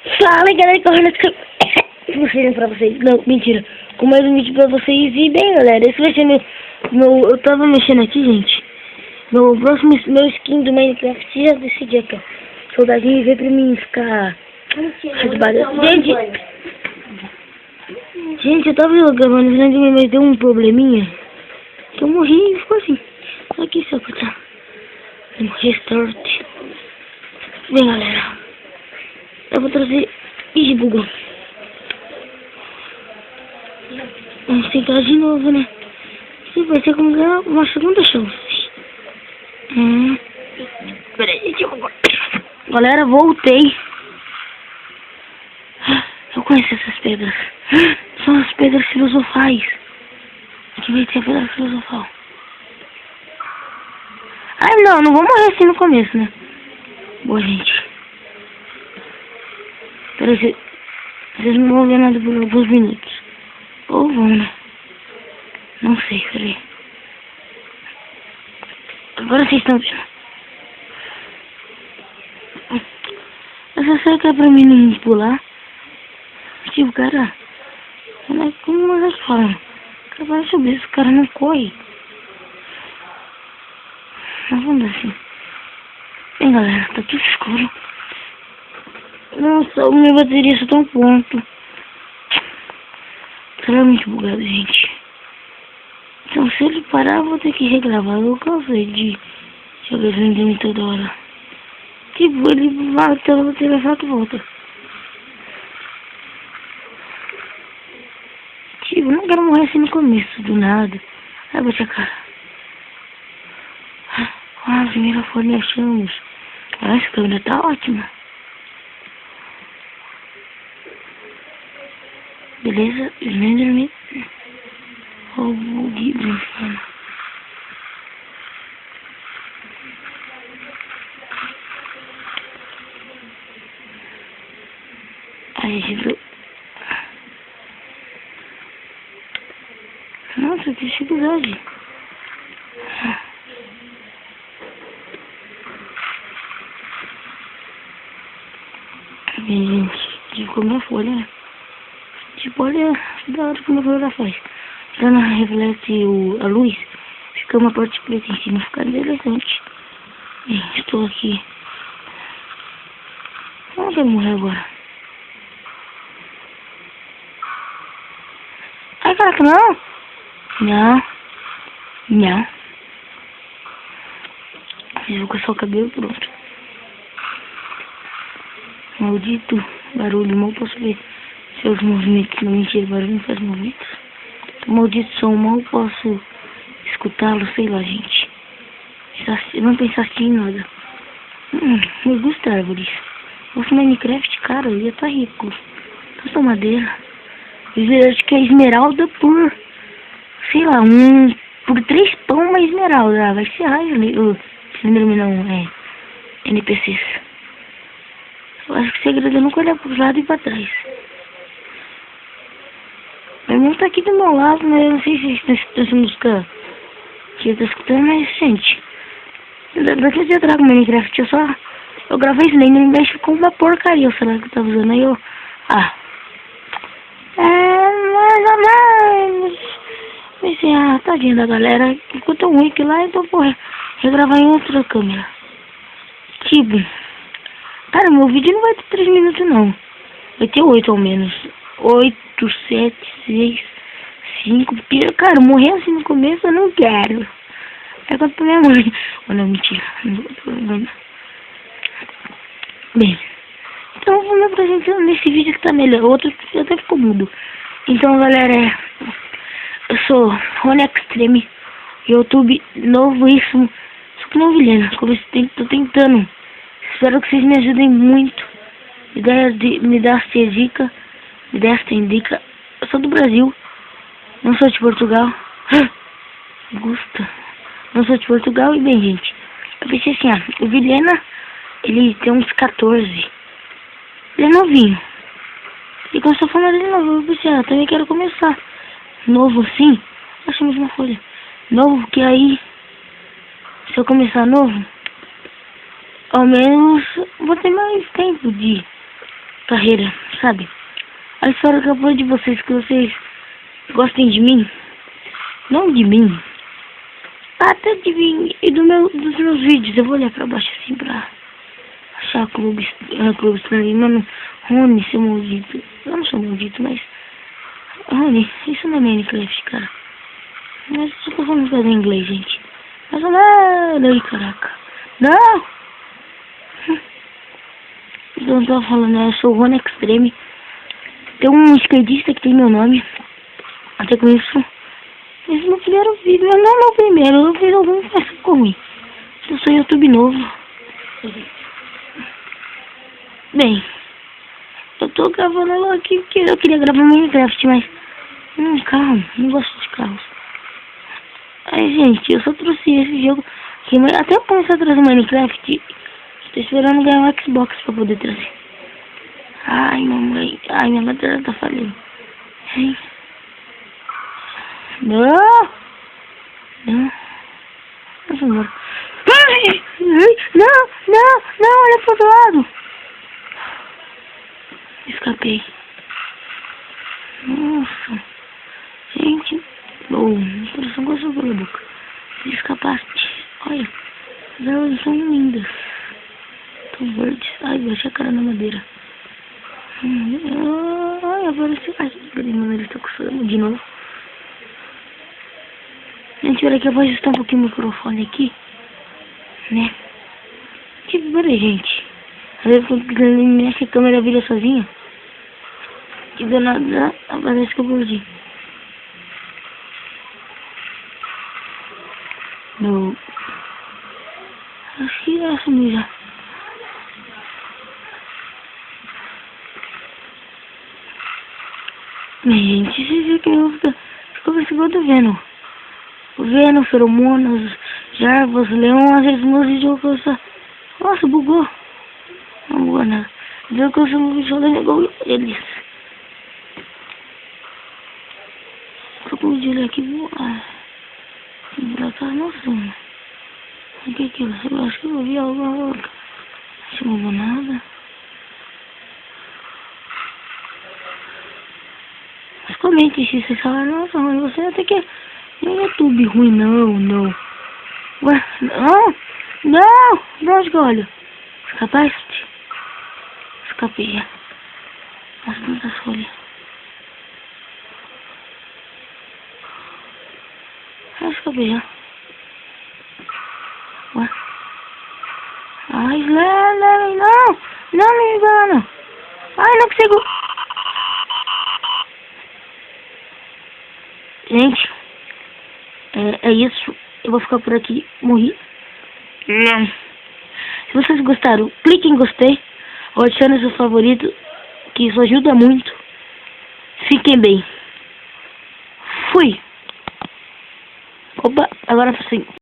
Fala galera, correndo pra vocês. Não, mentira. Com mais um vídeo pra vocês. E bem galera, esse vai ser meu eu tava mexendo aqui, gente. Meu skin do Minecraft já decidi aqui, ó. Soldadinho veio pra mim ficar. Gente, eu tava gravando o vídeo, mas deu um probleminha. Que eu morri e ficou assim. Aqui só que tá. Restart. Bem galera, eu vou trazer. Ih, bugou. Vamos tentar de novo, né? Isso vai ser como ganhar uma segunda chance. Peraí, deixa eu... Galera, voltei. Eu conheço essas pedras. São as pedras filosofais. Aqui vai ter a pedra filosofal. Ai, não vou morrer assim no começo, né? Boa, gente. Peraí, vocês não vão ver nada por alguns minutos. Ou vão, né? Não sei, peraí. Agora vocês estão vendo. Eu só sei que é pra mim não pular. Tipo, cara... Como nós falamos? O cara vai subir, esse cara não corre. Mas vamos assim. Bem galera, tá tudo escuro. Nossa, minha bateria só tá um ponto. Extremamente bugado, gente. Então se ele parar, eu vou ter que regravar. Eu cansei de jogar esse videogame toda hora. Tipo, ele vai toda a bateria e volta. Tipo, não quero morrer assim no começo, do nada. Aí bate a cara. Ah, a primeira folha achamos. Essa câmera tá ótima. Beleza, Slenderman. O bug do inferno. Ai, gente. Nossa, que dificuldade. Bem, gente, de comer a folha, né? Tipo, olha da hora como a folha faz. Quando reflete a luz, fica uma parte preta em cima, fica interessante. Bem, estou aqui. Não quero morrer agora. Ai, caraca, não! Não. Vou coçar o cabelo, pronto. Maldito barulho, mal posso ver seus movimentos. Não, mentira, barulho não faz movimentos. Maldito som, mal posso escutá-lo, sei lá, gente. Não pensaste em nada. Eu gosto de árvores. Nossa, Minecraft, cara, eu ia estar rico. Custa madeira. Acho que é esmeralda por, sei lá, por 3 pão uma esmeralda. Vai ser raio, não, NPCs. Eu acho que o segredo é nunca olhar pro lado e pra trás. Meu irmão tá aqui do meu lado, mas eu não sei se vocês estão sendo buscar. Que eu tô escutando, mas gente. Daqui a dia eu trago Minecraft, eu gravei isso, nem mexe com uma porcaria o celular que eu tava usando. Aí eu. Mais ou menos. Pensei, tadinha da galera. Ficou tão ruim que lá, então, porra, regravar em outra câmera. Tipo. Cara, meu vídeo não vai ter 3 minutos, não. Vai ter 8 ao menos. 8, 7, 6, 5. Cara, morrer assim no começo eu não quero. É contra pra minha mãe. Oh, não, mentira. Não. Bem. Então vou me apresentando nesse vídeo que tá melhor. O outro até ficou mudo. Então, galera, eu sou Rony Extreme. YouTube novíssimo. Só que não vilhena. Tô tentando. Espero que vocês me ajudem muito. Me dá essa dica. Eu sou do Brasil. Não sou de Portugal. Gusta. Não sou de Portugal. E bem, gente, eu pensei assim, o Vilhena, ele tem uns 14. Ele é novinho. E quando eu estou falando dele novo, eu pensei, também quero começar. Novo assim. Achamos uma folha. Novo, que aí, se eu começar novo, ao menos vou ter mais tempo de carreira, sabe? A história que eu falo de vocês, que vocês gostem de mim, não de mim, até de mim e dos meus vídeos. Eu vou olhar pra baixo assim pra achar clubes estranhos. Mano, Rony, seu maldito. Eu não sou maldito, mas Rony, isso não é Minecraft, cara. Mas eu tô falando fazer em inglês, gente. Mas olha aí, caraca. Não! Então eu tava falando, né? Eu sou o Rony Extreme. Tem um skatista que tem meu nome. Até com isso. Esse é meu primeiro vídeo. Não é meu primeiro. Eu fiz algum que ficou ruim. Eu sou YouTube novo. Bem, eu tô gravando ela aqui porque eu queria gravar Minecraft, mas carro, não gosto de carros. Aí, gente, eu só trouxe esse jogo que até eu começar a trazer Minecraft. Tô esperando ganhar um Xbox pra poder trazer. Ai, mamãe. Ai, minha bateria tá falhando. Ai. Não! Não! Nossa, amor. Não, olha pro outro lado. Escapei. Nossa. Gente. Bom, o coração gostou pela boca. Escapaste. Olha. As árvores são lindas. Tão verdes. Ai, bati a cara na madeira. Ai, apareceu. Ai, mano, ele tá coçando de novo. Gente, olha aqui, eu vou ajustar um pouquinho o microfone aqui. Né? Peraí, gente. Às vezes quando a câmera vira sozinha. E do nada parece que eu perdi. Não. Acho que é assim já. Gente, vocês viram que eu fico percebendo vendo. Vendo feromonas, jarvas, leão, às vezes meus vídeos eu. Nossa, bugou. Não bugou nada. Viu que eu sou um vídeo da igual eles. Tô com o vídeo aqui. Nossa, mano. O que é aquilo? Eu acho que eu vi algo. Não mudou nada. Mas comente se vocês falaram, nossa, mano, você até que não é YouTube ruim, não. Ué, não, de onde que eu olho? Escapaste? Escapei já. Nossa, quantas folhas. Escapei já. Ué. Ai, não me engana. Ai, não consigo. Gente, é isso. Eu vou ficar por aqui. Morri. Se vocês gostaram, clique em gostei. Ou adicione seu favorito, que isso ajuda muito. Fiquem bem. Fui. Opa, agora sim.